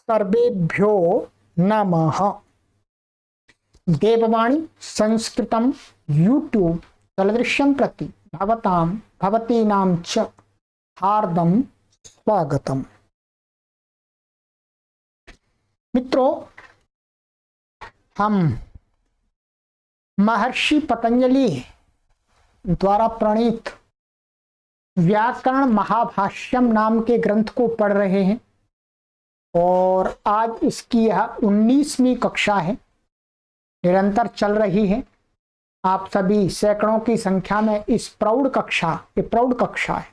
सर्वेभ्यो नमः। देववाणी संस्कृतम यूट्यूब तलदृश्यम प्रति भवतीनां च हार्दम स्वागतम। मित्रों, हम महर्षि पतंजलि द्वारा प्रणीत व्याकरण महाभाष्यम नाम के ग्रंथ को पढ़ रहे हैं और आज इसकी यह 19वीं कक्षा है, निरंतर चल रही है। आप सभी सैकड़ों की संख्या में इस प्रौढ़ कक्षा है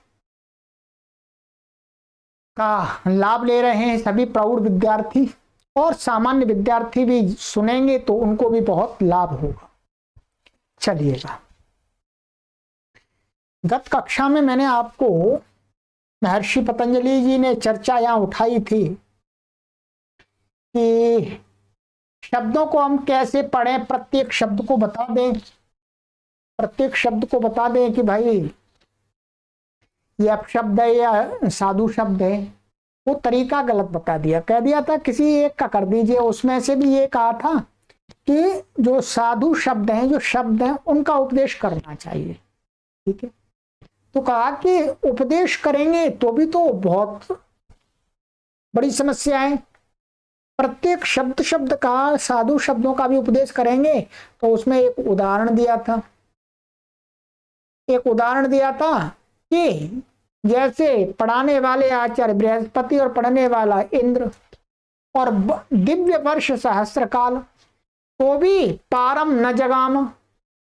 का लाभ ले रहे हैं। सभी प्रौढ़ विद्यार्थी और सामान्य विद्यार्थी भी सुनेंगे तो उनको भी बहुत लाभ होगा। चलिएगा, गत कक्षा में मैंने आपको महर्षि पतंजलि जी ने चर्चा यहाँ उठाई थी कि शब्दों को हम कैसे पढ़ें, प्रत्येक शब्द को बता दें कि भाई ये अपशब्द है या साधु शब्द है। वो तरीका गलत बता दिया, कह दिया था किसी एक का कर दीजिए। उसमें से भी ये कहा था कि जो साधु शब्द हैं, जो शब्द हैं, उनका उपदेश करना चाहिए। ठीक है, तो कहा कि उपदेश करेंगे तो भी तो बहुत बड़ी समस्या है। प्रत्येक शब्द का, साधु शब्दों का भी उपदेश करेंगे तो उसमें एक उदाहरण दिया था कि जैसे पढ़ाने वाले आचार्य बृहस्पति और पढ़ने वाला इंद्र और दिव्य वर्ष सहस्त्र काल, तो भी पारम न जगाम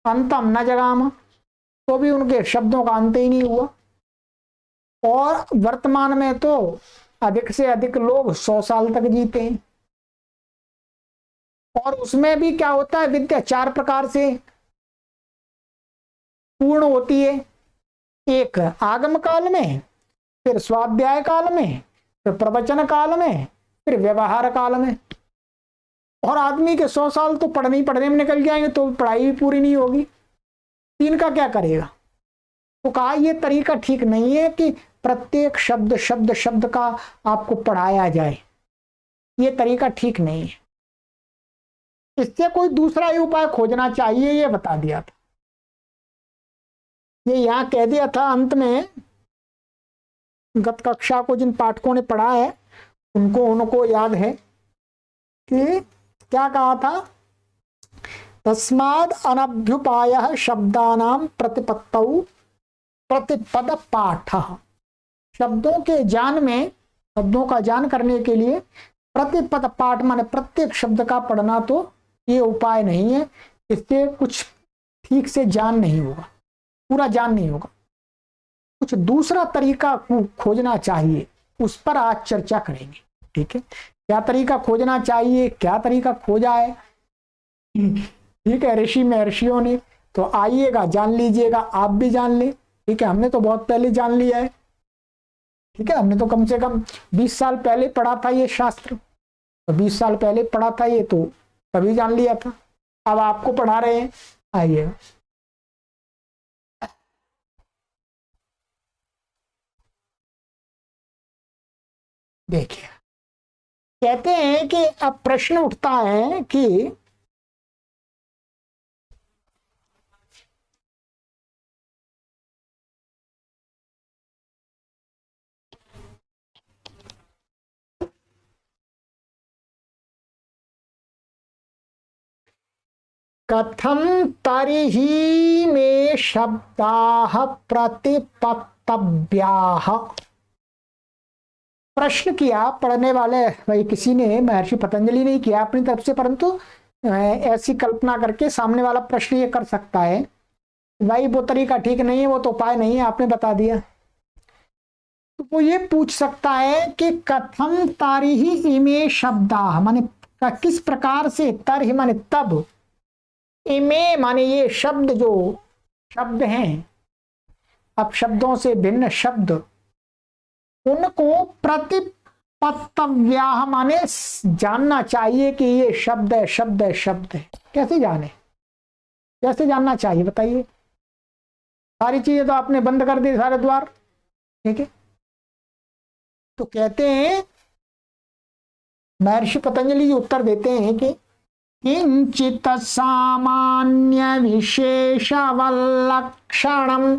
अंतम न जगाम, तो भी उनके शब्दों का अंत ही नहीं हुआ। और वर्तमान में तो अधिक से अधिक लोग 100 साल तक जीते हैं। और उसमें भी क्या होता है, विद्या 4 प्रकार से पूर्ण होती है। एक आगम काल में, फिर स्वाध्याय काल में, फिर प्रवचन काल में, फिर व्यवहार काल में। और आदमी के 100 साल तो पढ़ने में निकल जाएंगे तो पढ़ाई भी पूरी नहीं होगी। 3 का क्या करेगा? तो कहा यह तरीका ठीक नहीं है कि प्रत्येक शब्द का आपको पढ़ाया जाए। ये तरीका ठीक नहीं है। इससे कोई दूसरा ही उपाय खोजना चाहिए, ये बता दिया था। ये यहां कह दिया था अंत में। गत कक्षा को जिन पाठकों ने पढ़ा है उनको याद है कि क्या कहा था, तस्माद् अनभ्युपायः शब्दानां प्रतिपत्तौ प्रतिपद पाठः। शब्दों का ज्ञान करने के लिए प्रतिपद पाठ माने प्रत्येक शब्द का पढ़ना तो ये उपाय नहीं है। इससे कुछ ठीक से ज्ञान नहीं होगा, पूरा ज्ञान नहीं होगा। कुछ दूसरा तरीका खोजना चाहिए, उस पर आज चर्चा करेंगे। ठीक है, क्या तरीका खोजना चाहिए, क्या तरीका खोजा है, ठीक है, ऋषि महर्षियों ने। तो आइएगा, जान लीजिएगा, आप भी जान ले। ठीक है, हमने तो बहुत पहले जान लिया है। ठीक है, हमने तो कम से कम 20 साल पहले पढ़ा था ये शास्त्र। तो 20 साल पहले पढ़ा था ये, तो तभी जान लिया था। अब आपको पढ़ा रहे हैं, आइएगा। देखिए, कहते हैं कि अब प्रश्न उठता है कि कथम तर्हि मे शब्दाः प्रतिपत्तव्याः। प्रश्न किया पढ़ने वाले, भाई किसी ने, महर्षि पतंजलि ने किया अपनी तरफ से, परंतु ऐसी कल्पना करके सामने वाला प्रश्न ये कर सकता है, भाई वो तरीका ठीक नहीं है, वो तो उपाय नहीं है, आपने बता दिया। तो वो ये पूछ सकता है कि कथम तर्हि इमे शब्दाः माने किस प्रकार से, तर्हि माने तब, इमे माने ये शब्द, जो शब्द हैं, अब शब्दों से भिन्न शब्द, उनको प्रतिपत्तव्या माने जानना चाहिए कि ये शब्द है। कैसे जाने, कैसे जानना चाहिए बताइए? सारी चीजें तो आपने बंद कर दी, सारे द्वार। ठीक है, तो कहते हैं महर्षि पतंजलि जी उत्तर देते हैं कि किंचित सामान्य विशेषवल्लक्षणम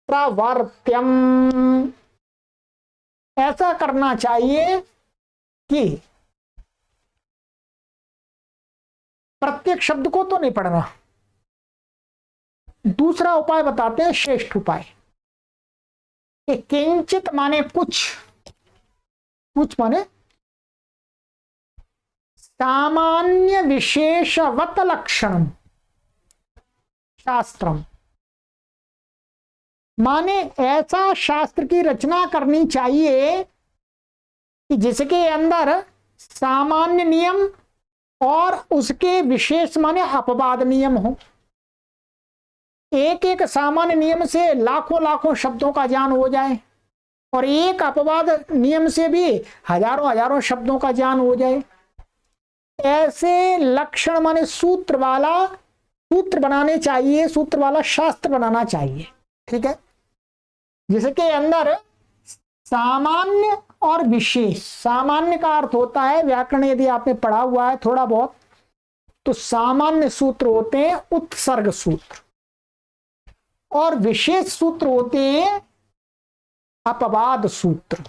प्रवर्त्यम, ऐसा करना चाहिए कि प्रत्येक शब्द को तो नहीं पढ़ना। दूसरा उपाय बताते हैं, श्रेष्ठ उपाय। किंचित माने कुछ, कुछ माने सामान्य विशेषवत लक्षणम शास्त्रम, माने ऐसा शास्त्र की रचना करनी चाहिए कि जिसके अंदर सामान्य नियम और उसके विशेष माने अपवाद नियम हो। एक एक सामान्य नियम से लाखों लाखों शब्दों का ज्ञान हो जाए और एक अपवाद नियम से भी हजारों हजारों शब्दों का ज्ञान हो जाए। ऐसे लक्षण माने सूत्र वाला, सूत्र बनाने चाहिए, सूत्र वाला शास्त्र बनाना चाहिए। ठीक है, जिसके अंदर सामान्य और विशेष, सामान्य का अर्थ होता है, व्याकरण यदि आपने पढ़ा हुआ है थोड़ा बहुत, तो सामान्य सूत्र होते हैं उत्सर्ग सूत्र और विशेष सूत्र होते हैं अपवाद सूत्र।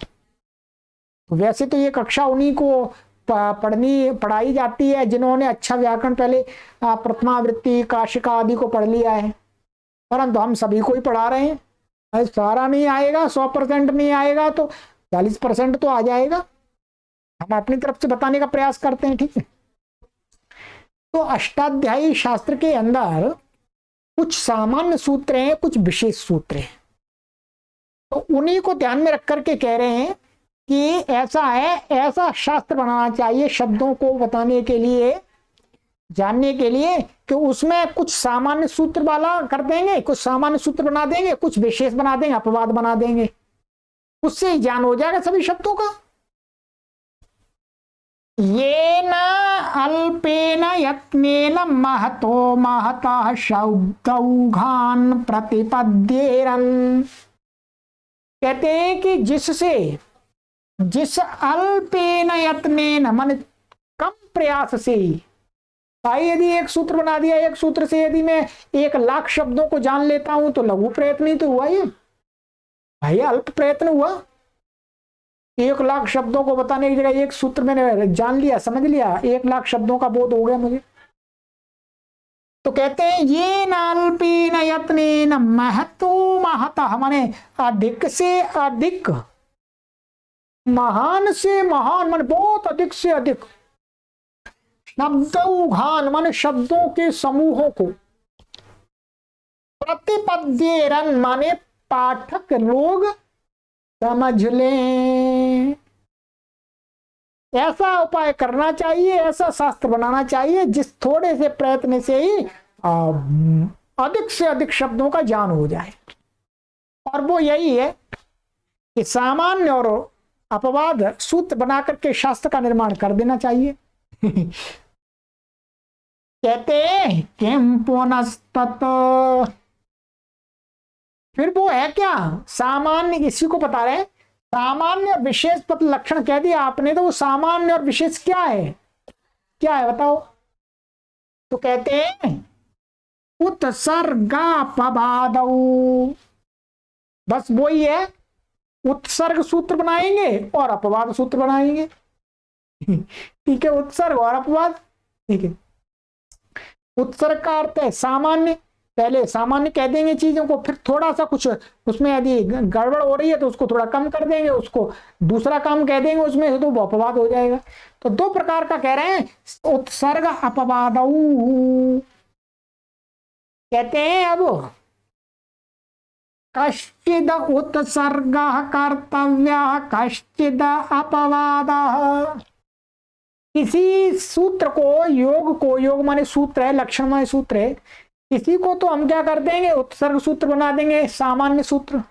वैसे तो ये कक्षा उन्हीं को पढ़ाई जाती है जिन्होंने अच्छा व्याकरण पहले प्रथमावृत्ति, काशिका आदि को पढ़ लिया है, परंतु हम सभी को ही पढ़ा रहे हैं। सारा नहीं आएगा, 100% नहीं आएगा तो 40% तो आ जाएगा। हम अपनी तरफ से बताने का प्रयास करते हैं। ठीक है, तो अष्टाध्यायी शास्त्र के अंदर कुछ सामान्य सूत्र हैं, कुछ विशेष सूत्र हैं, तो उन्हीं को ध्यान में रख करके कह रहे हैं कि ऐसा है, ऐसा शास्त्र बनाना चाहिए शब्दों को बताने के लिए, जानने के लिए, कि उसमें कुछ सामान्य सूत्र वाला कर देंगे, कुछ सामान्य सूत्र बना देंगे, कुछ विशेष बना देंगे, अपवाद बना देंगे, उससे ही ज्ञान हो जाएगा सभी शब्दों का। ये न अल्पेन यत्नेन महतो महतः शब्दौघान प्रतिपद्येरन्, कहते हैं कि जिस अल्पेन यत्नेन मन कम प्रयास से, भाई यदि एक सूत्र बना दिया, एक सूत्र से यदि मैं 1,00,000 शब्दों को जान लेता हूं तो लघु प्रयत्न ही तो हुआ, ये भाई अल्प प्रयत्न हुआ। 1,00,000 शब्दों को बताने की जगह एक सूत्र मैंने जान लिया, समझ लिया, 1,00,000 शब्दों का बोध हो गया मुझे। तो कहते हैं ये नाल्पीन यत्नेन महतो महतः, माने अधिक से अधिक, महान से महान, माने बहुत अधिक से अधिक, शब्दौघान माने शब्दों के समूहों को, प्रतिपद्येरन् माने पाठक लोग समझ लें। ऐसा उपाय करना चाहिए, ऐसा शास्त्र बनाना चाहिए जिस थोड़े से प्रयत्न से ही अधिक से अधिक शब्दों का ज्ञान हो जाए। और वो यही है कि सामान्य और अपवाद सूत्र बनाकर के शास्त्र का निर्माण कर देना चाहिए। कहते हैं किम पुनस्तत, फिर वो है क्या सामान्य, इसी को बता रहे हैं। सामान्य विशेष पद लक्षण कह दिया आपने, तो वो सामान्य और विशेष क्या है, क्या है बताओ। तो कहते हैं उत्सर्गापवादौ, बस वही है, उत्सर्ग सूत्र बनाएंगे और अपवाद सूत्र बनाएंगे। ठीक है, उत्सर्ग और अपवाद। ठीक है, उत्सर्ग का अर्थ है सामान्य, पहले सामान्य कह देंगे चीजों को, फिर थोड़ा सा कुछ उसमें यदि गड़बड़ हो रही है तो उसको थोड़ा कम कर देंगे, उसको दूसरा काम कह देंगे उसमें से, तो वो अपवाद हो जाएगा। तो दो प्रकार का कह रहे हैं, उत्सर्ग अपवादौ। कहते हैं अब कश्चिद उत्सर्ग कर्तव्य कश्चिद अपवाद, किसी सूत्र को, योग माने सूत्र है, लक्षण माने सूत्र है, किसी को तो हम क्या कर देंगे, उत्सर्ग सूत्र बना देंगे, सामान्य सूत्र,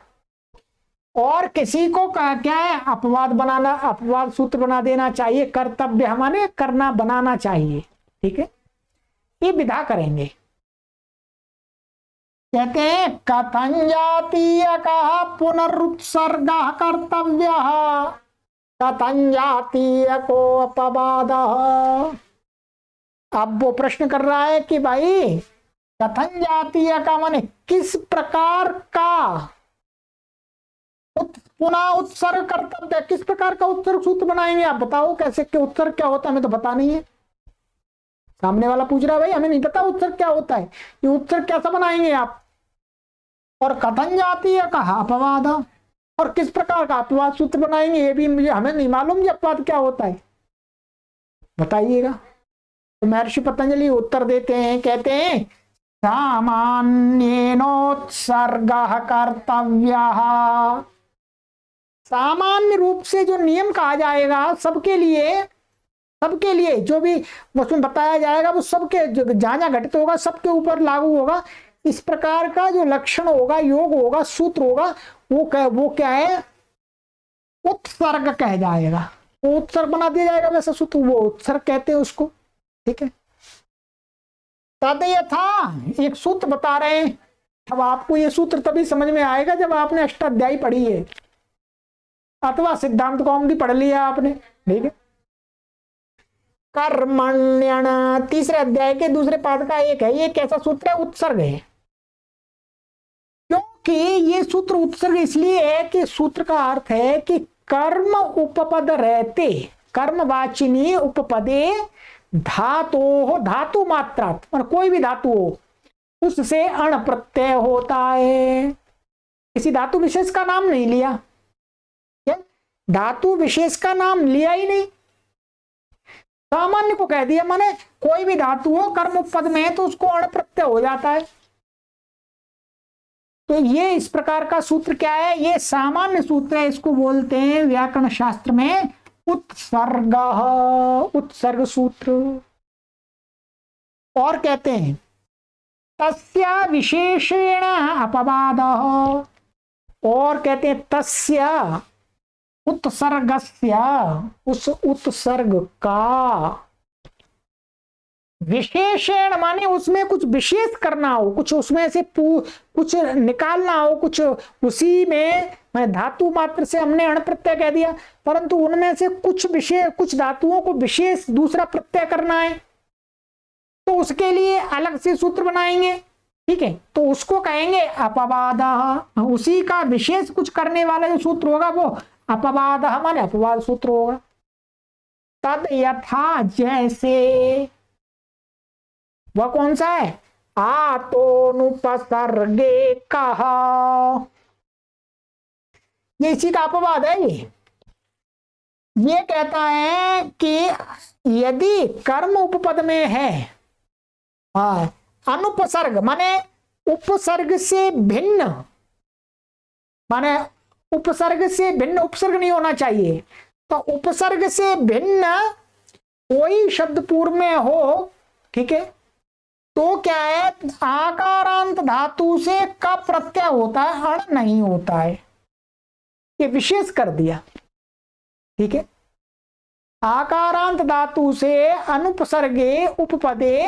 और किसी को क्या है, अपवाद बनाना, अपवाद सूत्र बना देना चाहिए। कर्तव्य हमारे करना, बनाना चाहिए। ठीक है, ये विधा करेंगे। कहते हैं कथन जातीय का पुनरुत्सर्ग कर्तव्य, कथं जातीय को अपवाद। अब वो प्रश्न कर रहा है कि भाई कथन जातीय का माने किस प्रकार का पुनः उत्सर्ग कर्तव्य, किस प्रकार का उत्सर्ग सूत्र बनाएंगे आप बताओ, कैसे के उत्सर्ग क्या होता है, हमें तो पता नहीं है। सामने वाला पूछ रहा है भाई हमें नहीं पता उत्सर्ग क्या होता है, ये उत्सर्ग कैसा बनाएंगे आप। और कथन जातीय का अपवाद, और किस प्रकार का अपवाद सूत्र बनाएंगे ये भी मुझे हमें नहीं मालूम, ये अपवाद क्या होता है बताइएगा। तो महर्षि पतंजलि उत्तर देते हैं, कहते हैं सामान्येनोत्सर्गः कर्तव्यः। सामान्य रूप से जो नियम कहा जाएगा सबके लिए जो भी उसमें बताया जाएगा वो सबके जहां जहां घटित होगा सबके ऊपर लागू होगा। इस प्रकार का जो लक्षण होगा, योग होगा, सूत्र होगा, वो क्या है, उत्सर्ग कह जाएगा। वो उत्सर्ग बना दिया जाएगा वैसा सूत्र, वो उत्सर्ग कहते हैं उसको। ठीक है, तद यथा एक सूत्र बता रहे हैं। अब आपको ये सूत्र तभी समझ में आएगा जब आपने अष्टाध्यायी पढ़ी है अथवा सिद्धांत कौमुदी पढ़ लिया आपने। ठीक है, कर्मण्यण तीसरे अध्याय के दूसरे पाद का एक है, ये कैसा सूत्र है, उत्सर्ग है। क्योंकि ये सूत्र उत्सर्ग इसलिए है कि सूत्र का अर्थ है कि कर्म उपपद रहते, कर्मवाचिनी उपपदे धातु धातु मात्रात, और कोई भी धातु हो उससे अण प्रत्यय होता है। किसी धातु विशेष का नाम नहीं लिया, क्या धातु विशेष का नाम लिया ही नहीं, सामान्य को कह दिया, माने कोई भी धातु हो कर्म उपपद में है तो उसको अण प्रत्यय हो जाता है। तो ये इस प्रकार का सूत्र क्या है, ये सामान्य सूत्र है, इसको बोलते हैं व्याकरण शास्त्र में उत्सर्ग, उत्सर्ग सूत्र। और कहते हैं तस्य विशेषेण अपवाद, और कहते हैं तस्य उत्सर्गस्य, उस उत्सर्ग का, विशेषण माने उसमें कुछ विशेष करना हो, कुछ उसमें से कुछ निकालना हो, कुछ उसी में मैं धातु मात्र से हमने अण प्रत्यय कह दिया, परंतु उनमें से कुछ विशेष, कुछ धातुओं को विशेष दूसरा प्रत्यय करना है तो उसके लिए अलग से सूत्र बनाएंगे। ठीक है, तो उसको कहेंगे अपवाद, उसी का विशेष कुछ करने वाला जो सूत्र होगा वो अपवाद माने अपवाद सूत्र होगा। तद यथा जैसे, वह कौन सा है, आतोनुपसर्गे कहा, ये इसी का अपवाद है। ये कहता है कि यदि कर्म उपपद में है, अनुपसर्ग माने उपसर्ग से भिन्न, माने उपसर्ग से भिन्न, उपसर्ग नहीं होना चाहिए, तो उपसर्ग से भिन्न कोई शब्द पूर्व में हो, ठीक है, तो क्या है, आकारांत धातु से का प्रत्यय होता है, अण नहीं होता है, ये विशेष कर दिया। ठीक है, आकारांत धातु से अनुपसर्गे उपपदे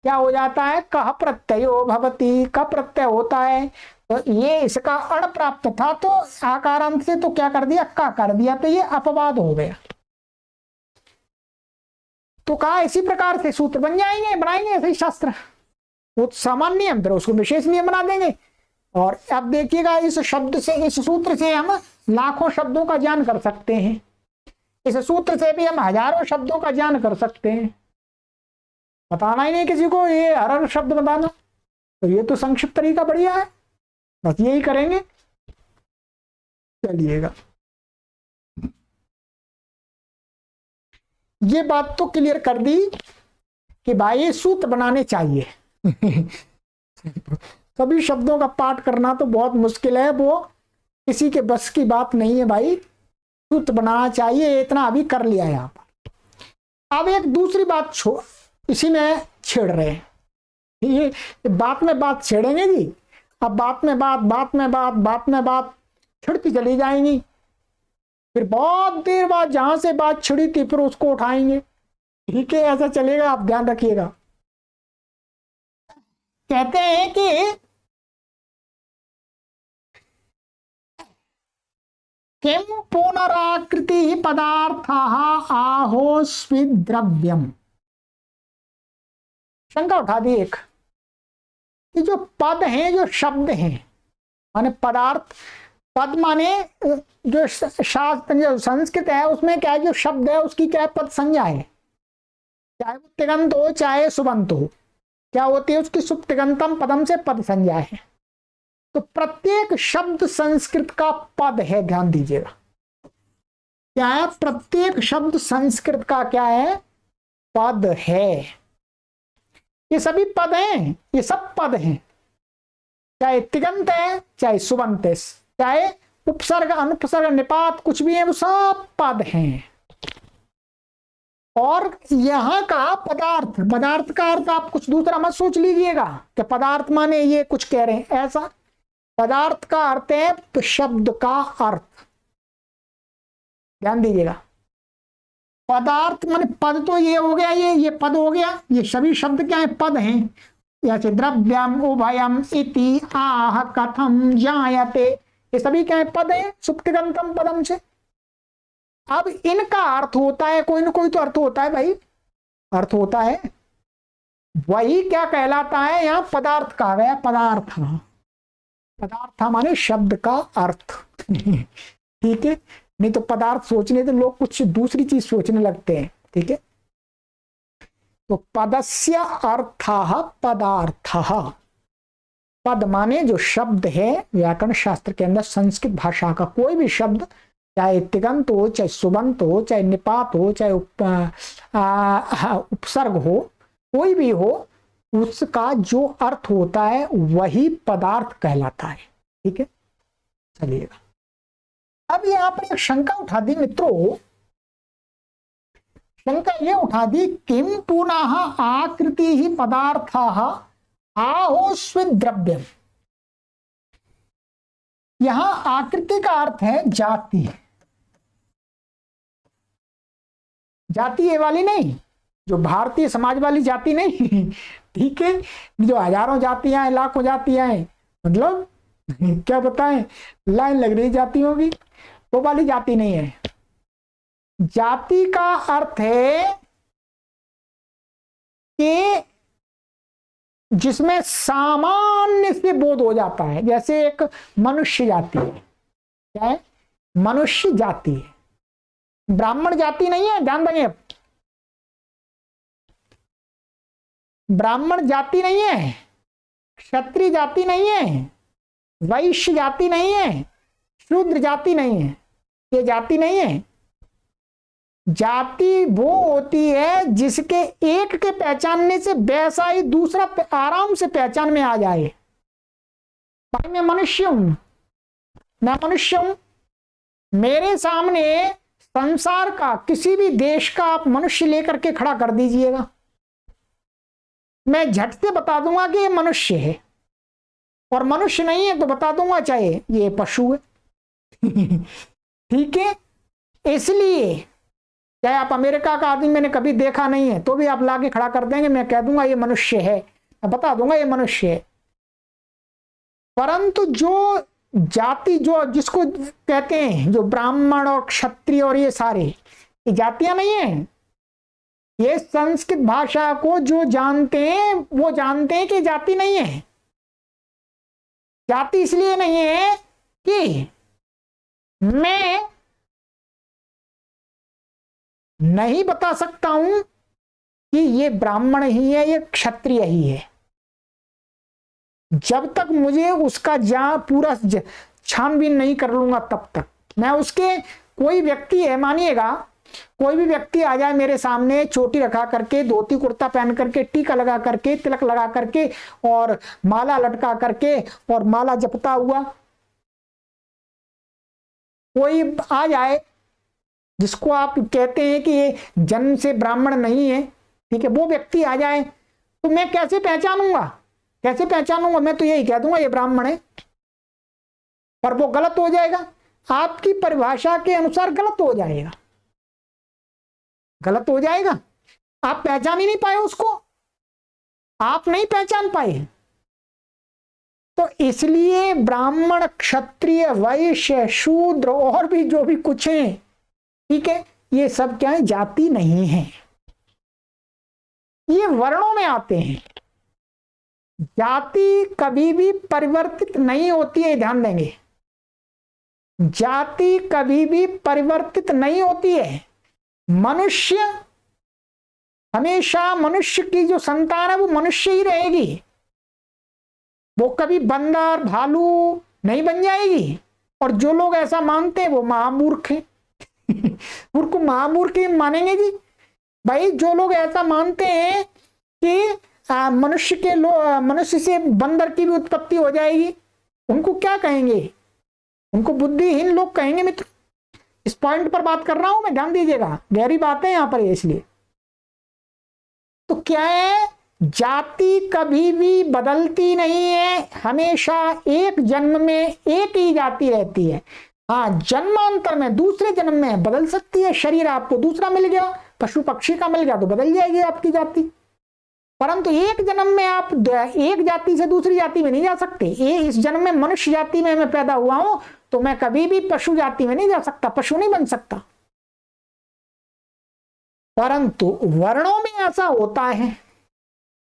क्या हो जाता है, कह प्रत्ययो भवति, का प्रत्यय होता है, तो ये इसका अण प्राप्त था तो आकारांत से तो क्या कर दिया, का कर दिया, तो ये अपवाद हो गया। तो कहा इसी प्रकार से सूत्र बन जाएंगे, बनाएंगे ऐसे ही शास्त्र, वो सामान्य नियम फिर उसको विशेष नियम बना देंगे। और अब देखिएगा इस शब्द से, इस सूत्र से हम लाखों शब्दों का ज्ञान कर सकते हैं, इस सूत्र से भी हम हजारों शब्दों का ज्ञान कर सकते हैं। बताना ही नहीं किसी को ये हर शब्द बताना, तो ये तो संक्षिप्त तरीका बढ़िया है, बस यही करेंगे। चलिएगा, ये बात तो क्लियर कर दी कि भाई ये सूत्र बनाने चाहिए। सभी शब्दों का पाठ करना तो बहुत मुश्किल है, वो किसी के बस की बात नहीं है भाई, सूत्र बनाना चाहिए, इतना अभी कर लिया है यहाँ पर। अब एक दूसरी बात इसी में छेड़ रहे हैं, ये बात में बात छेड़ेंगे जी, अब बात में बात छिड़ती चली जाएंगी, फिर बहुत देर बाद जहां से बात छिड़ी थी फिर उसको उठाएंगे। ठीक है, ऐसा चलेगा, आप ध्यान रखिएगा। कहते हैं कि किम पुनराकृति पदार्थः आहोस्विद द्रव्यम। शंका उठा दी एक कि जो पद हैं, जो शब्द हैं, माने पदार्थ, पद माने जो शास्त्र जो संस्कृत है उसमें क्या है, जो शब्द है उसकी क्या है, पद संज्ञा है, चाहे वो तिगंत हो चाहे सुबंत हो, क्या होती है उसकी सुप्तिगंतम पदम से पद संज्ञा है। तो प्रत्येक शब्द संस्कृत का पद है, ध्यान दीजिएगा। क्या है, प्रत्येक शब्द संस्कृत का क्या है, पद है। ये सभी पद हैं, ये सब पद हैं, चाहे तिगंत है चाहे सुबंत है, चाहे उपसर्ग अनुपसर्ग निपात कुछ भी है, वो सब पद हैं। और यहां का पदार्थ, पदार्थ का अर्थ आप कुछ दूसरा मत सोच लीजिएगा कि पदार्थ माने ये कुछ कह रहे हैं, ऐसा पदार्थ का अर्थ है तो शब्द का अर्थ, ध्यान दीजिएगा। पदार्थ माने पद तो ये हो गया, ये पद हो गया, ये सभी शब्द क्या है, पद हैं। जैसे द्रव्यम उभयम इति आह कथम जायते, ये सभी क्या है, पद है, सुप्तिगंतम पदम से। अब इनका अर्थ होता है, कोई ना कोई तो अर्थ होता है भाई, अर्थ होता है, वही क्या कहलाता है, यहां पदार्थ कहा गया, पदार्थ। पदार्थ माने शब्द का अर्थ ठीक है, नहीं तो पदार्थ सोचने तो लोग कुछ दूसरी चीज सोचने लगते हैं, ठीक है। तो पदस्य अर्थः पदार्थः, पद माने जो शब्द है, व्याकरण शास्त्र के अंदर संस्कृत भाषा का कोई भी शब्द, चाहे तिगंत हो चाहे सुबंत हो चाहे निपात हो चाहे उपसर्ग हो, कोई भी हो, उसका जो अर्थ होता है वही पदार्थ कहलाता है, ठीक है। चलिएगा, अब यहां पर एक शंका उठा दी मित्रों, शंका ये उठा दी, किम पुनः आकृति ही पदार्थः आहोस्विद द्रव्यम। यहां आकृति का अर्थ है जाति, जाति ये वाली नहीं, जो भारतीय समाज वाली जाति नहीं ठीक है, जो हजारों जातियां हैं, लाखों जातियां हैं, मतलब क्या बताएं, लाइन लग रही जातियों की, वो वाली जाति नहीं है। जाति का अर्थ है कि जिसमें सामान्य से बोध हो जाता है, जैसे एक मनुष्य जाति है, क्या है, मनुष्य जाति है, ब्राह्मण जाति नहीं है, ध्यान देंगे, ब्राह्मण जाति नहीं है, क्षत्रिय जाति नहीं है, वैश्य जाति नहीं है, शूद्र जाति नहीं है, ये जाति नहीं है। जाति वो होती है जिसके एक के पहचानने से वैसा ही दूसरा आराम से पहचान में आ जाए। भाई मैं मनुष्य हूं, मैं मनुष्य हूं, मेरे सामने संसार का किसी भी देश का आप मनुष्य लेकर के खड़ा कर दीजिएगा, मैं झट से बता दूंगा कि ये मनुष्य है, और मनुष्य नहीं है तो बता दूंगा चाहे ये पशु है ठीक है। इसलिए चाहे आप अमेरिका का आदमी मैंने कभी देखा नहीं है तो भी आप लाके खड़ा कर देंगे, मैं कह दूंगा ये मनुष्य है, मैं बता दूंगा ये मनुष्य है। परंतु जो जाति, जो जिसको कहते हैं, जो ब्राह्मण और क्षत्रिय और ये सारे, ये जातियां नहीं है। ये संस्कृत भाषा को जो जानते हैं वो जानते हैं कि जाति नहीं है। जाति इसलिए नहीं है कि मैं नहीं बता सकता हूं कि ये ब्राह्मण ही है, ये क्षत्रिय ही है, जब तक मुझे उसका पूरा छानबीन नहीं कर लूंगा तब तक मैं उसके, कोई व्यक्ति है, मानिएगा कोई भी व्यक्ति आ जाए मेरे सामने, चोटी रखा करके, धोती कुर्ता पहन करके, टीका लगा करके, तिलक लगा करके और माला लटका करके और माला जपता हुआ कोई आ जाए जिसको आप कहते हैं कि ये जन्म से ब्राह्मण नहीं है, ठीक है, वो व्यक्ति आ जाए तो मैं कैसे पहचानूंगा, कैसे पहचानूंगा? मैं तो यही कह दूंगा ये ब्राह्मण है, पर वो गलत हो जाएगा, आपकी परिभाषा के अनुसार गलत हो जाएगा, गलत हो जाएगा, आप पहचान ही नहीं पाए उसको, आप नहीं पहचान पाए। तो इसलिए ब्राह्मण, क्षत्रिय, वैश्य, शूद्र और भी जो भी कुछ है, ठीक है, ये सब क्या है, जाति नहीं है, ये वर्णों में आते हैं। जाति कभी भी परिवर्तित नहीं होती है, ध्यान देंगे, जाति कभी भी परिवर्तित नहीं होती है। मनुष्य हमेशा, मनुष्य की जो संतान है वो मनुष्य ही रहेगी, वो कभी बंदर, भालू नहीं बन जाएगी। और जो लोग ऐसा मानते हैं वो महामूर्ख हैं। उनको महामूर्ख मानेंगे जी भाई। जो लोग ऐसा मानते हैं कि मनुष्य से बंदर की भी उत्पत्ति हो जाएगी, उनको क्या कहेंगे? उनको बुद्धिहीन लोग कहेंगे। मित्र, इस पॉइंट पर बात कर रहा हूं मैं, ध्यान दीजिएगा, गहरी बात है यहां पर, इसलिए तो क्या है, जाति कभी भी बदलती नहीं है, हमेशा एक जन्म में एक ही जाति रहती है। हाँ, जन्मांतर में, दूसरे जन्म में बदल सकती है। शरीर आपको दूसरा मिल गया, पशु पक्षी का मिल गया तो बदल जाएगी आपकी जाति, परंतु एक जन्म में आप एक जाति से दूसरी जाति में नहीं जा सकते। इस जन्म में मनुष्य जाति में मैं पैदा हुआ हूं तो मैं कभी भी पशु जाति में नहीं जा सकता, पशु नहीं बन सकता। परंतु वर्णों में ऐसा होता है,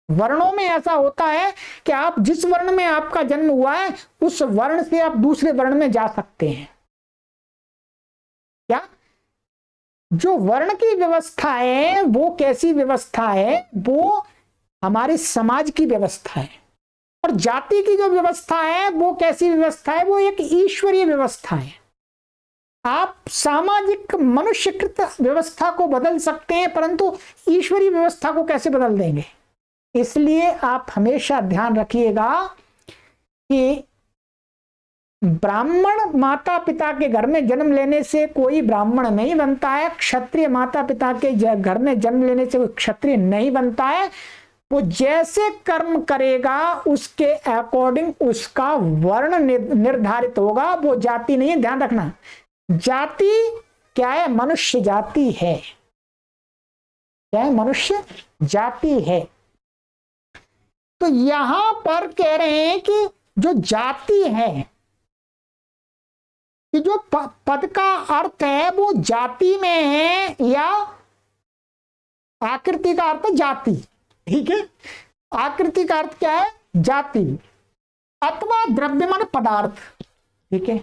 वर्णों में ऐसा होता है कि आप जिस वर्ण में आपका जन्म हुआ है उस वर्ण से आप दूसरे वर्ण में जा सकते हैं। क्या? जो वर्ण की व्यवस्था है वो कैसी व्यवस्था है? वो हमारे समाज की व्यवस्था है। और जाति की जो व्यवस्था है वो कैसी व्यवस्था है? वो एक ईश्वरीय व्यवस्था है। आप सामाजिक मनुष्यकृत व्यवस्था को बदल सकते हैं, परंतु ईश्वरीय व्यवस्था को कैसे बदल देंगे? इसलिए आप हमेशा ध्यान रखिएगा कि ब्राह्मण माता पिता के घर में जन्म लेने से कोई ब्राह्मण नहीं बनता है, क्षत्रिय माता पिता के घर में जन्म लेने से कोई क्षत्रिय नहीं बनता है। वो जैसे कर्म करेगा उसके अकॉर्डिंग उसका वर्ण निर्धारित होगा, वो जाति नहीं है। ध्यान रखना, जाति क्या है? मनुष्य जाति है। क्या है? मनुष्य जाति है। तो यहां पर कह रहे हैं कि जो जाति है, कि जो पद का अर्थ है वो जाति में है, या आकृति का अर्थ जाति, ठीक है, आकृति का अर्थ क्या है? जाति, अथवा द्रव्य माने पदार्थ, ठीक है।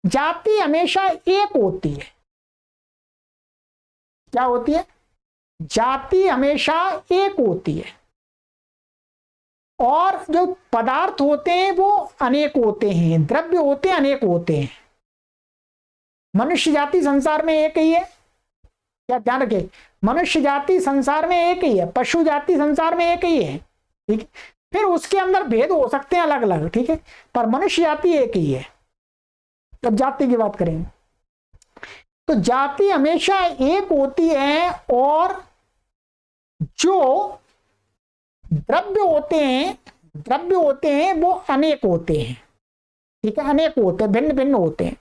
जाति हमेशा एक होती है। क्या होती है? जाति हमेशा एक होती है, और जो पदार्थ होते हैं वो अनेक होते हैं, द्रव्य होते हैं, अनेक होते हैं। मनुष्य जाति संसार में एक ही है, क्या ध्यान रखें, मनुष्य जाति संसार में एक ही है, पशु जाति संसार में एक ही है, ठीक है। फिर उसके अंदर भेद हो सकते हैं अलग अलग, ठीक है, पर मनुष्य जाति एक ही है। जब जाति की बात करेंगे तो जाति हमेशा एक होती है, और जो द्रव्य होते हैं वो अनेक होते हैं, ठीक है, अनेक होते हैं, भिन्न भिन्न होते हैं।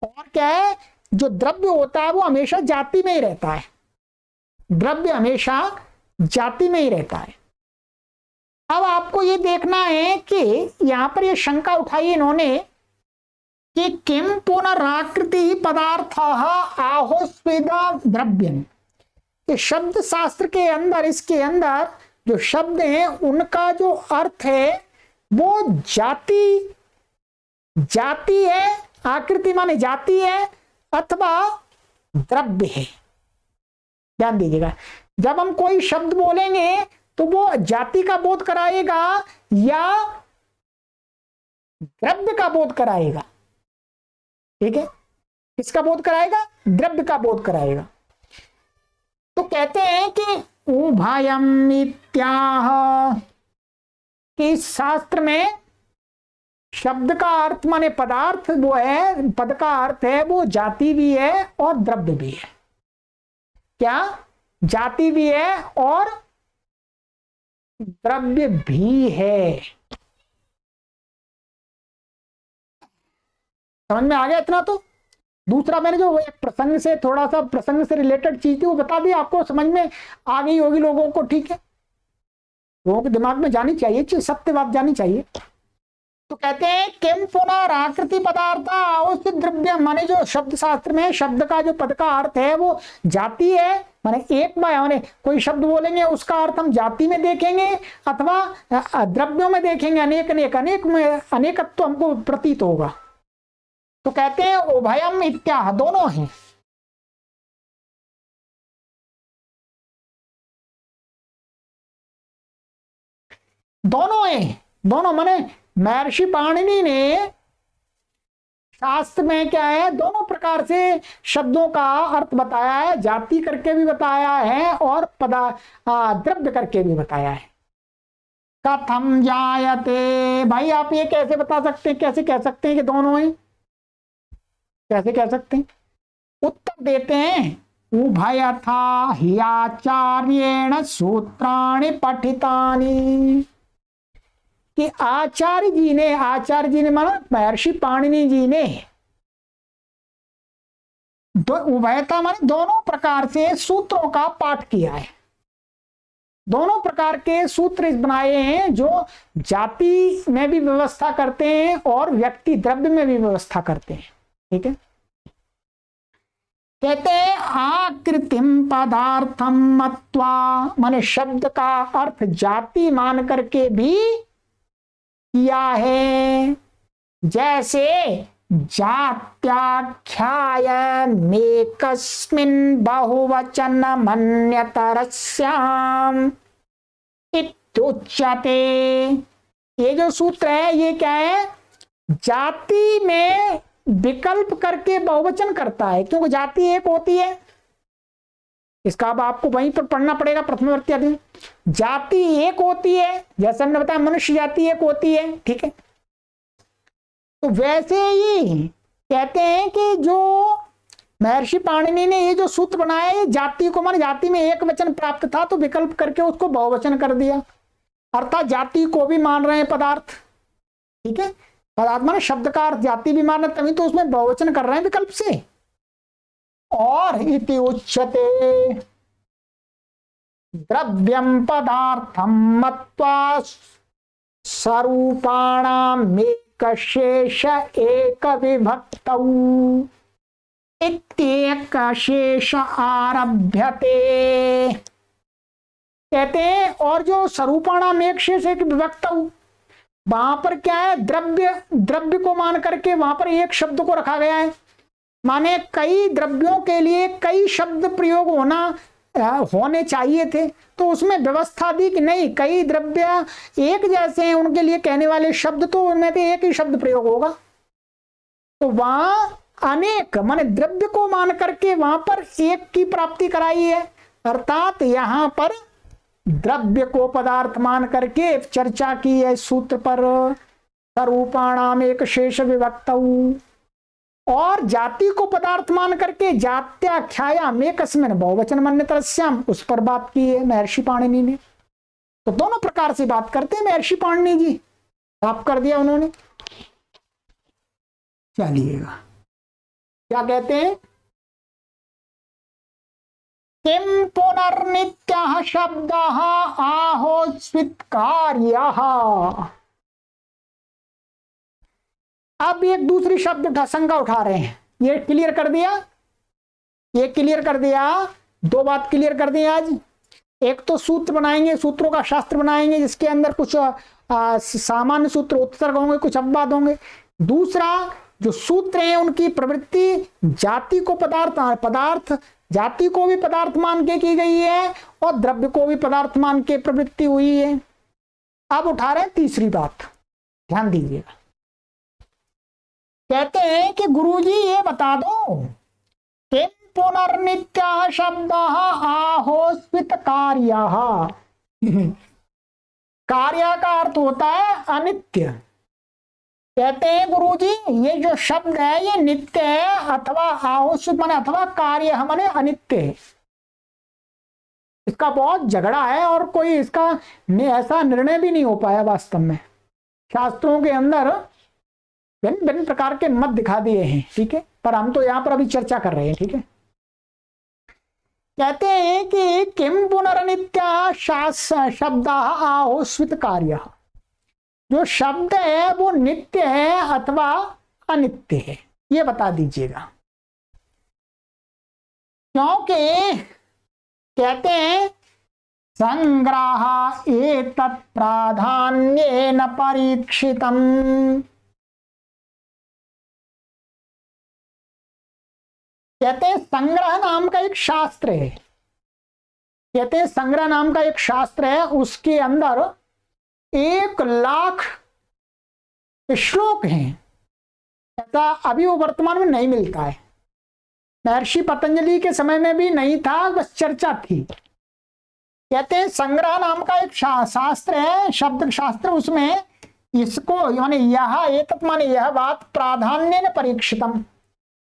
और क्या है, जो द्रव्य होता है वो हमेशा जाति में ही रहता है, द्रव्य हमेशा जाति में ही रहता है। अब आपको ये देखना है कि यहां पर ये शंका उठाई इन्होंने कि किम पुनराकृति पदार्थ आहोस्वेदा द्रव्यम, कि शब्द शास्त्र के अंदर, इसके अंदर जो शब्द हैं उनका जो अर्थ है वो जाति है, आकृति माने जाति है, अथवा द्रव्य है। ध्यान दीजिएगा, जब हम कोई शब्द बोलेंगे तो वो जाति का बोध कराएगा या द्रव्य का बोध कराएगा, ठीक है, किसका बोध कराएगा? द्रव्य का बोध कराएगा। तो कहते हैं कि उभयम इत्याह, कि शास्त्र में शब्द का अर्थ माने पदार्थ वो है, पद का अर्थ है वो जाति भी है और द्रव्य भी है। क्या? जाति भी है और द्रव्य भी है। समझ में आ गया इतना? तो दूसरा मैंने जो एक प्रसंग से, थोड़ा सा प्रसंग से रिलेटेड चीज थी वो बता दी, आपको समझ में आ गई होगी लोगों को, ठीक है। लोगों के दिमाग में जानी चाहिए चीज, सत्य बात जानी चाहिए। तो कहते हैं किम पुनराकृति पदार्थ अवस्थित द्रव्य, माने जो शब्द शास्त्र में शब्द का जो पद का अर्थ है वो जाति है, माने एक माने कोई शब्द बोलेंगे उसका अर्थ हम जाति में देखेंगे अथवा द्रव्यों में देखेंगे, अनेक अनेक अनेक में अनेकत्व हमको प्रतीत होगा। तो कहते हैं उभयम इत्याह, दोनों हैं। दोनों हैं, दोनों माने महर्षि पाणिनि ने शास्त्र में क्या है, दोनों प्रकार से शब्दों का अर्थ बताया है, जाति करके भी बताया है और द्रव्य करके भी बताया है। कथम जायते, भाई आप ये कैसे बता सकते हैं, कैसे कह सकते हैं कि दोनों हैं, कैसे कह सकते हैं? उत्तर देते हैं उभयथा ह्याचार्येण सूत्राणि पठितानि, कि आचार्य जी ने माना महर्षि पाणिनि जी ने उभयता माने दोनों प्रकार से सूत्रों का पाठ किया है। दोनों प्रकार के सूत्र बनाए हैं जो जाति में भी व्यवस्था करते हैं और व्यक्ति द्रव्य में भी व्यवस्था करते हैं। ठीक है, कहते हैं आकृतिम पदार्थम मत्वा, माने शब्द का अर्थ जाति मान करके भी किया है। जैसे जात्याख्याय मेकस्मिन् बहुवचन मन्यतरस्याम इत्युच्यते। ये जो सूत्र है ये क्या है, जाति में विकल्प करके बहुवचन करता है, क्योंकि जाति एक होती है। इसका अब आपको वहीं पर पढ़ना पड़ेगा प्रथमावर्ती आदि। जाति एक होती है, जैसे हमने बताया मनुष्य जाति एक होती है। ठीक है, तो वैसे ही कहते हैं कि जो महर्षि पाणिनि ने ये जो सूत्र बनाया है, जाति को माने जाति में एक वचन प्राप्त था तो विकल्प करके उसको बहुवचन कर दिया, अर्थात जाति को भी मान रहे हैं पदार्थ। ठीक है, पदार्थ माने शब्द का अर्थ जाति भी मान रहे, तभी तो उसमें बहुवचन कर रहे हैं विकल्प से। और इति उच्यते द्रव्यम पदार्थम मत्वा स्वरूपाणाम शेष एक विभक्तौ इत्येक शेष आरभ्यते। कहते हैं और जो स्वरूपाणाम एक शेष एक विभक्तौ, वहां पर क्या है, द्रव्य को मान करके वहां पर एक शब्द को रखा गया है। माने कई द्रव्यों के लिए कई शब्द प्रयोग होने चाहिए थे, तो उसमें व्यवस्था दी कि नहीं, कई द्रव्य एक जैसे हैं, उनके लिए कहने वाले शब्द तो उनमें भी एक ही शब्द प्रयोग होगा। तो वहां अनेक माने द्रव्य को मान करके वहां पर एक की प्राप्ति कराई है, अर्थात यहां पर द्रव्य को पदार्थ मान करके चर्चा की है सूत्र पर। स्वरूपाणाम एक शेष विभक्तौ, और जाति को पदार्थ मान करके जात्याख्यायाम एकस्मिन् बहुवचन मन्यतरस्याम, उस पर बात की है महर्षि पाणिनि ने। तो दोनों प्रकार से बात करते हैं महर्षि पाणिनि जी, साफ कर दिया उन्होंने। चलिएगा क्या कहते हैं, किम पुनर्नित्यः शब्दः आहो स्वीत्कार्यः। अब एक दूसरी शब्द शंका उठा रहे हैं, ये क्लियर कर दिया, ये क्लियर कर दिया, दो बात क्लियर कर दी आज। एक तो सूत्र बनाएंगे, सूत्रों का शास्त्र बनाएंगे जिसके अंदर कुछ सामान्य सूत्र उत्तरक होंगे, कुछ अपवाद होंगे। दूसरा जो सूत्र हैं उनकी प्रवृत्ति जाति को पदार्थ जाति को भी पदार्थ मान के की गई है और द्रव्य को भी पदार्थ मान के प्रवृत्ति हुई है। अब उठा रहे हैं तीसरी बात, ध्यान दीजिएगा। कहते हैं कि गुरुजी ये बता दो कि पुनर्नित्य शब्द आहो स्वित कार्य। कार्य का अर्थ होता है अनित्य। कहते हैं गुरुजी ये जो शब्द है ये नित्य है, अथवा आहोस्वित माने अथवा कार्य माने अनित्य है। इसका बहुत झगड़ा है और कोई इसका ऐसा निर्णय भी नहीं हो पाया वास्तव में। शास्त्रों के अंदर भिन्न भिन्न प्रकार के मत दिखा दिए हैं, ठीक है, पर हम तो यहां पर अभी चर्चा कर रहे हैं। ठीक है, कहते हैं कि किम पुनर्नित्य शब्द आहोस्वित कार्य। जो शब्द है वो नित्य है अथवा अनित्य है, ये बता दीजिएगा। क्योंकि कहते हैं संग्रह एतत् प्राधान्येन परीक्षितम्। कहते हैं संग्रह नाम का एक शास्त्र है, कहते हैं संग्रह नाम का एक शास्त्र है, उसके अंदर 1,00,000 श्लोक हैं। ऐसा अभी वो वर्तमान में नहीं मिलता है, महर्षि पतंजलि के समय में भी नहीं था, बस चर्चा थी। कहते हैं संग्रह नाम का एक शास्त्र है, शब्द शास्त्र, उसमें इसको माने यह एतत् माने यह बात प्राधान्येन परीक्षितम,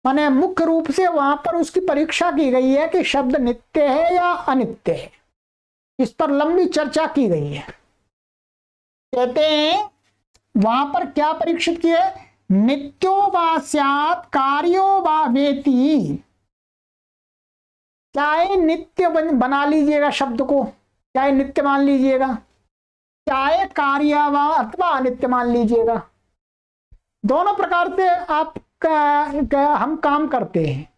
माने मुख्य रूप से वहां पर उसकी परीक्षा की गई है कि शब्द नित्य है या अनित्य है, इस पर लंबी चर्चा की गई है। कहते हैं वहां पर क्या परीक्षित किए, नित्यो वा स्यात् कार्यो वा वेति, चाहे नित्य बना लीजिएगा शब्द को, चाहे नित्य मान लीजिएगा, चाहे कार्य वा अथवा अनित्य मान लीजिएगा, दोनों प्रकार से आप हम काम करते हैं,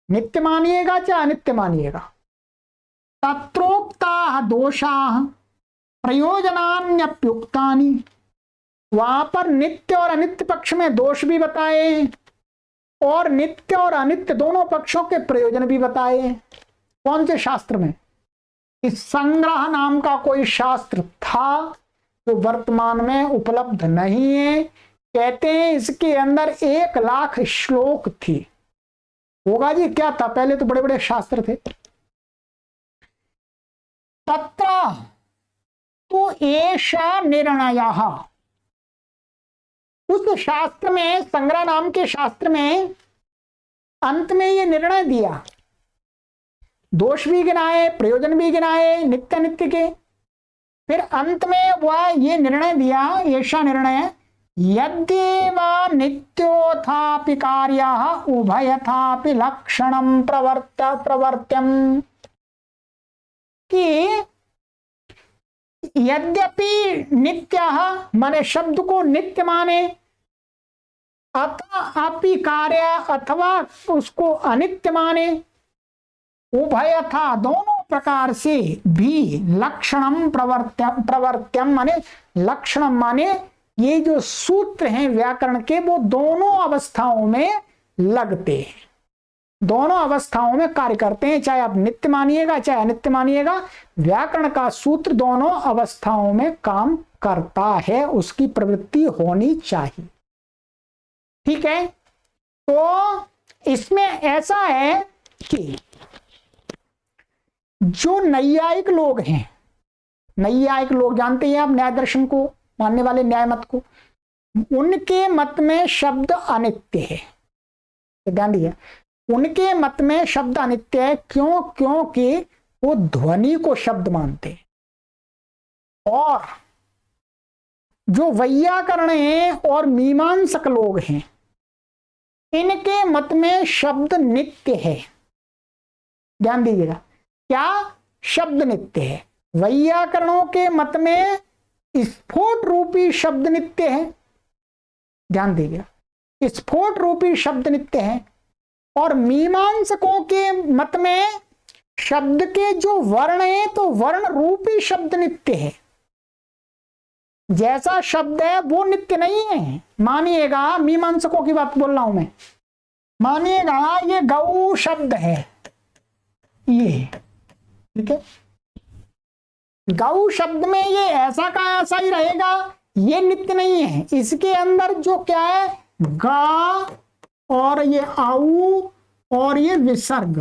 नित्य मानिएगा चाहे अनित्य मानिएगा। तत्रोक्ता दोषा प्रयोजनान्यप्युक्तानि, वहां पर नित्य और अनित्य पक्ष में दोष भी बताए और नित्य और अनित्य दोनों पक्षों के प्रयोजन भी बताए। कौन से शास्त्र में? इस संग्रह नाम का कोई शास्त्र था जो वर्तमान में उपलब्ध नहीं है। कहते हैं इसके अंदर 1,00,000 श्लोक थी। होगा जी, क्या था? पहले तो बड़े बड़े शास्त्र थे। तत्र तो एषा निर्णयः, उस शास्त्र में, संग्रह नाम के शास्त्र में अंत में ये निर्णय दिया, दोष भी गिनाए, प्रयोजन भी गिनाए नित्य नित्य के, फिर अंत में वह ये निर्णय दिया, ऐसा निर्णय, यद्येवा नित्योथापि कार्यः उभयथापि लक्षणं प्रवर्त्यम्, कि यद्यपि नित्यः माने शब्द को नित्य माने, अथापि कार्य अथवा उसको अनित्य माने, उभयथा दोनों प्रकार से भी लक्षणम प्रवर्त्यम माने लक्षणम माने ये जो सूत्र हैं व्याकरण के, वो दोनों अवस्थाओं में लगते हैं, दोनों अवस्थाओं में कार्य करते हैं। चाहे आप नित्य मानिएगा चाहे अनित्य मानिएगा, व्याकरण का सूत्र दोनों अवस्थाओं में काम करता है, उसकी प्रवृत्ति होनी चाहिए। ठीक है, तो इसमें ऐसा है कि जो नैयायिक लोग हैं, नैयायिक लोग जानते हैं आप न्याय दर्शन को मानने वाले, न्याय मत को, उनके मत में शब्द अनित्य है। ध्यान दिया, उनके मत में शब्द अनित्य है। क्यों? क्योंकि वो ध्वनि को शब्द मानते हैं। और जो वैयाकरण है और मीमांसक लोग हैं, इनके मत में शब्द नित्य है। ध्यान दीजिएगा, क्या? शब्द नित्य है। वैयाकरणों के मत में स्फोट रूपी शब्द नित्य है। ध्यान दीजिएगा, स्फोट रूपी शब्द नित्य है। और मीमांसकों के मत में शब्द के जो वर्ण है, तो वर्ण रूपी शब्द नित्य है। जैसा शब्द है वो नित्य नहीं है। मानिएगा, मीमांसकों की बात बोल रहा हूं मैं, मानिएगा ये गौ शब्द है, ये ठीक है, गौ शब्द में ये ऐसा का ऐसा ही रहेगा, ये नित्य नहीं है। इसके अंदर जो क्या है, गा और ये आऊ और ये विसर्ग,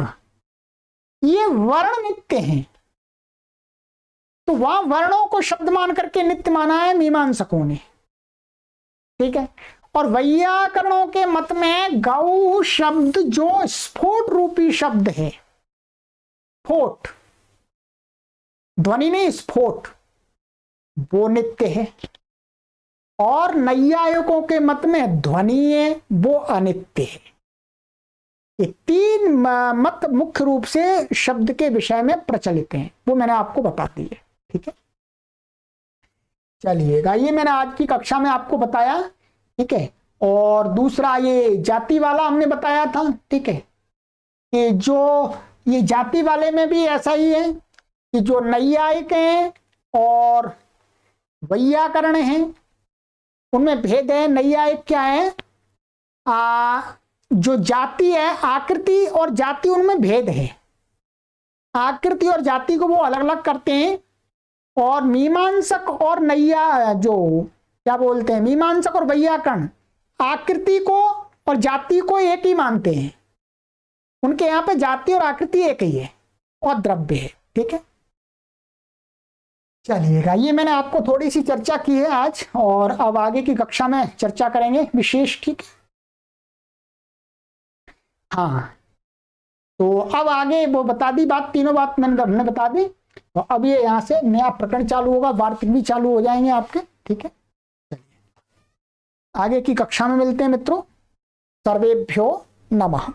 ये वर्ण नित्य हैं। तो वहां वर्णों को शब्द मान करके नित्य माना है मीमांसकों ने। ठीक है, और वैयाकरणों के मत में गौ शब्द जो स्फोट रूपी शब्द है, स्फोट, ध्वनि नहीं स्फोट, वो नित्य है। और नैयायिकों के मत में ध्वनि है, वो अनित्य है। ये तीन मत मुख्य रूप से शब्द के विषय में प्रचलित हैं, वो मैंने आपको बता दिए। ठीक है, चलिएगा, ये मैंने आज की कक्षा में आपको बताया, ठीक है। और दूसरा ये जाति वाला हमने बताया था, ठीक है, कि जो ये जाति वाले में भी ऐसा ही है कि जो नैयायिक हैं और वैयाकरण हैं उनमें भेद है। नैयायिक क्या है, जो जाति है, आकृति और जाति, उनमें भेद है। आकृति और जाति को वो अलग अलग करते हैं। और मीमांसक और नैया जो क्या बोलते हैं, मीमांसक और वैयाकरण आकृति को और जाति को एक ही मानते हैं। उनके यहां पे जाति और आकृति एक ही है और द्रव्य है, ठीक है। चलिएगा, ये मैंने आपको थोड़ी सी चर्चा की है आज, और अब आगे की कक्षा में चर्चा करेंगे विशेष, ठीक है। हाँ, तो अब आगे वो बता दी बात, तीनों बात हमने बता दी। तो अब ये यहाँ से नया प्रकरण चालू होगा, वार्तिक भी चालू हो जाएंगे आपके, ठीक है। चलिए आगे की कक्षा में मिलते हैं मित्रों। सर्वेभ्यो नमः।